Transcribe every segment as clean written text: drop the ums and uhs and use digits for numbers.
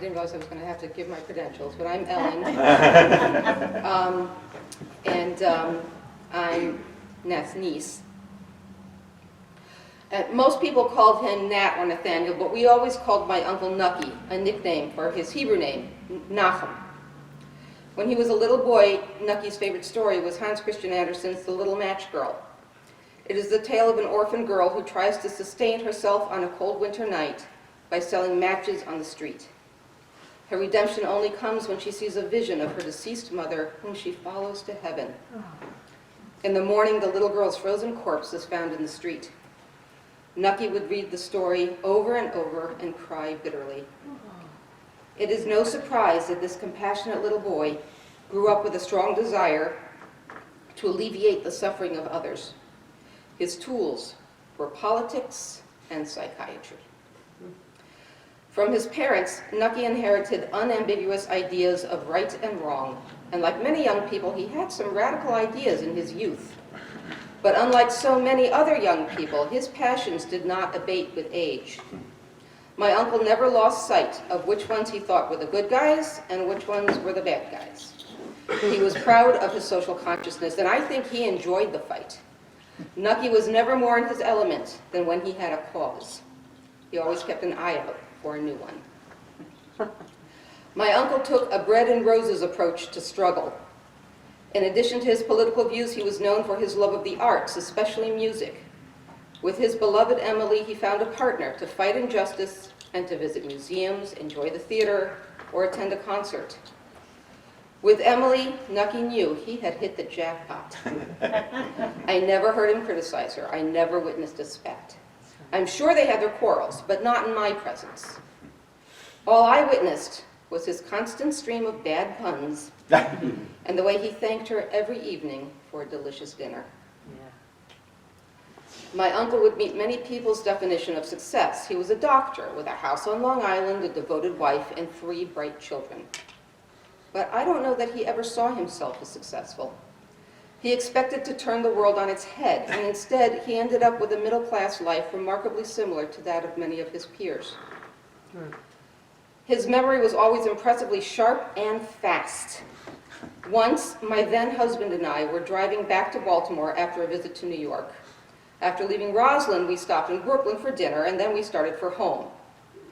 didn't realize I was going to have to give my credentials, but I'm Ellen. I'm Nat's niece. Most people called him Nat or Nathaniel, but we always called my uncle Nucky, a nickname for his Hebrew name, Nochum. When he was a little boy, Nucky's favorite story was Hans Christian Andersen's The Little Match Girl. It is the tale of an orphan girl who tries to sustain herself on a cold winter night by selling matches on the street. Her redemption only comes when she sees a vision of her deceased mother, whom she follows to heaven. In the morning, the little girl's frozen corpse is found in the street. Nucky would read the story over and over and cry bitterly. It is no surprise that this compassionate little boy grew up with a strong desire to alleviate the suffering of others. His tools were politics and psychiatry. From his parents, Nucky inherited unambiguous ideas of right and wrong, and like many young people, he had some radical ideas in his youth. But unlike so many other young people, his passions did not abate with age. My uncle never lost sight of which ones he thought were the good guys and which ones were the bad guys. He was proud of his social consciousness, and I think he enjoyed the fight. Nucky was never more in his element than when he had a cause. He always kept an eye out for a new one. My uncle took a bread and roses approach to struggle. In addition to his political views, he was known for his love of the arts, especially music. With his beloved Emily, he found a partner to fight injustice and to visit museums, enjoy the theater, or attend a concert. With Emily, Nucky knew he had hit the jackpot. I never heard him criticize her. I never witnessed a spat. I'm sure they had their quarrels, but not in my presence. All I witnessed was his constant stream of bad puns and the way he thanked her every evening for a delicious dinner. My uncle would meet many people's definition of success. He was a doctor with a house on Long Island, a devoted wife, and 3 bright children. But I don't know that he ever saw himself as successful. He expected to turn the world on its head, and instead he ended up with a middle-class life remarkably similar to that of many of his peers. His memory was always impressively sharp and fast. Once, my then husband and I were driving back to Baltimore after a visit to New York. After leaving Roslyn, we stopped in Brooklyn for dinner, and then we started for home.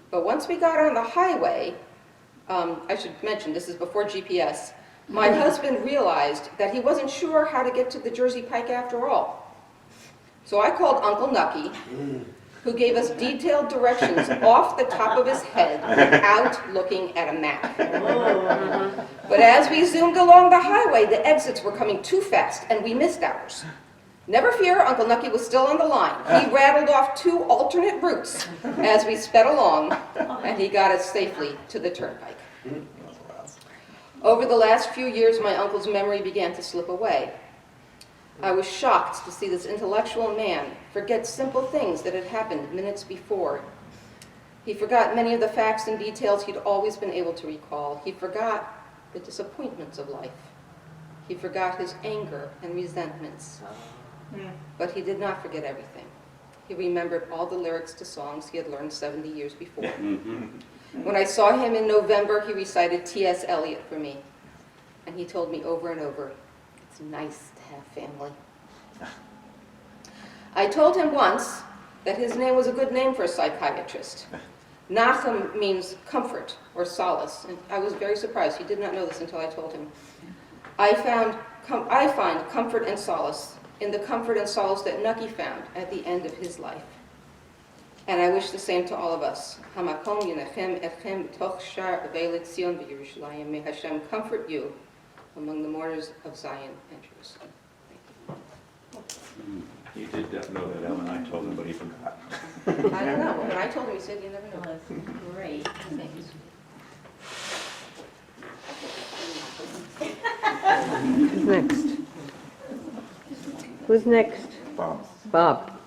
But once we got on the highway, I should mention, this is before GPS, my husband realized that he wasn't sure how to get to the Jersey Pike after all. So I called Uncle Nucky, who gave us detailed directions off the top of his head without looking at a map. But as we zoomed along the highway, the exits were coming too fast, and we missed ours. Never fear, Uncle Nucky was still on the line. He rattled off 2 alternate routes as we sped along, and he got us safely to the turnpike. Over the last few years, my uncle's memory began to slip away. I was shocked to see this intellectual man forget simple things that had happened minutes before. He forgot many of the facts and details he'd always been able to recall. He forgot the disappointments of life. He forgot his anger and resentments. But he did not forget everything. He remembered all the lyrics to songs he had learned 70 years before. When I saw him in November, he recited T.S. Eliot for me. And he told me over and over, it's nice to have family. I told him once that his name was a good name for a psychiatrist. Nochum means comfort or solace, and I was very surprised. He did not know this until I told him. I find comfort and solace in the comfort and solace that Nucky found at the end of his life. And I wish the same to all of us. Hamakom yinachem etchem b'toch shar avei Tzion v'Yerushalayim. May Hashem comfort you among the mourners of Zion and Jerusalem. He did know that, Ellen. I told him, but he forgot. I don't know. When I told him, he said, you never know. Well, that's great. Thanks. Who's next? Who's next? Bob. Bob.